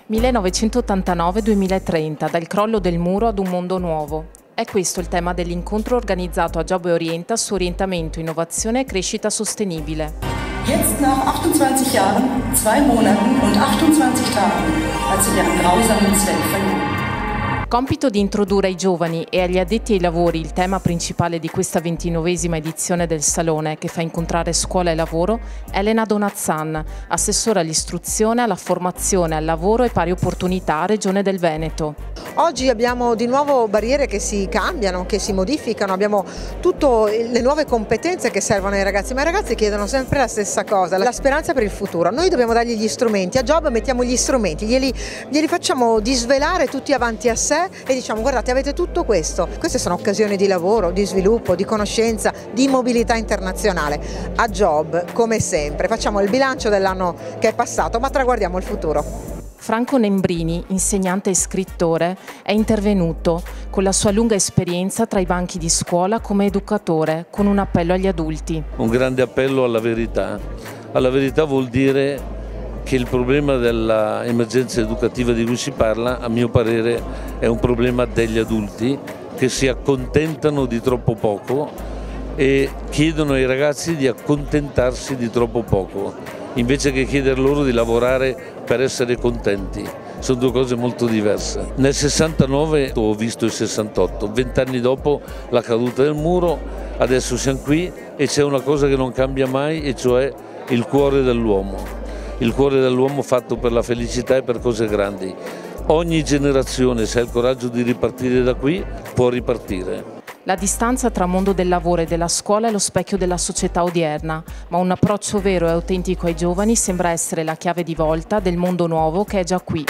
1989-2030, dal crollo del muro ad un mondo nuovo. È questo il tema dell'incontro organizzato a Job & Orienta su orientamento, innovazione e crescita sostenibile. Jetzt nach 28 Jahren, 2 Monaten und 28 Tagen hat sie ihren grausamen Zweck verloren. Compito di introdurre ai giovani e agli addetti ai lavori il tema principale di questa 29esima edizione del Salone, che fa incontrare scuola e lavoro, Elena Donazzan, assessora all'istruzione, alla formazione, al lavoro e pari opportunità, Regione del Veneto. Oggi abbiamo di nuovo barriere che si cambiano, che si modificano, abbiamo tutte le nuove competenze che servono ai ragazzi, ma i ragazzi chiedono sempre la stessa cosa, la speranza per il futuro. Noi dobbiamo dargli gli strumenti, a Job mettiamo gli strumenti, glieli facciamo disvelare tutti avanti a sé e diciamo: guardate, avete tutto questo, queste sono occasioni di lavoro, di sviluppo, di conoscenza, di mobilità internazionale. A Job, come sempre, facciamo il bilancio dell'anno che è passato, ma traguardiamo il futuro. Franco Nembrini, insegnante e scrittore, è intervenuto con la sua lunga esperienza tra i banchi di scuola come educatore, con un appello agli adulti. Un grande appello alla verità. Alla verità vuol dire che il problema dell'emergenza educativa di cui si parla, a mio parere, è un problema degli adulti che si accontentano di troppo poco e chiedono ai ragazzi di accontentarsi di troppo poco, invece che chieder loro di lavorare per essere contenti. Sono due cose molto diverse. Nel 69 ho visto il 68, 20 anni dopo la caduta del muro, adesso siamo qui e c'è una cosa che non cambia mai, e cioè il cuore dell'uomo. Il cuore dell'uomo fatto per la felicità e per cose grandi. Ogni generazione, se ha il coraggio di ripartire da qui, può ripartire. La distanza tra mondo del lavoro e della scuola è lo specchio della società odierna, ma un approccio vero e autentico ai giovani sembra essere la chiave di volta del mondo nuovo che è già qui.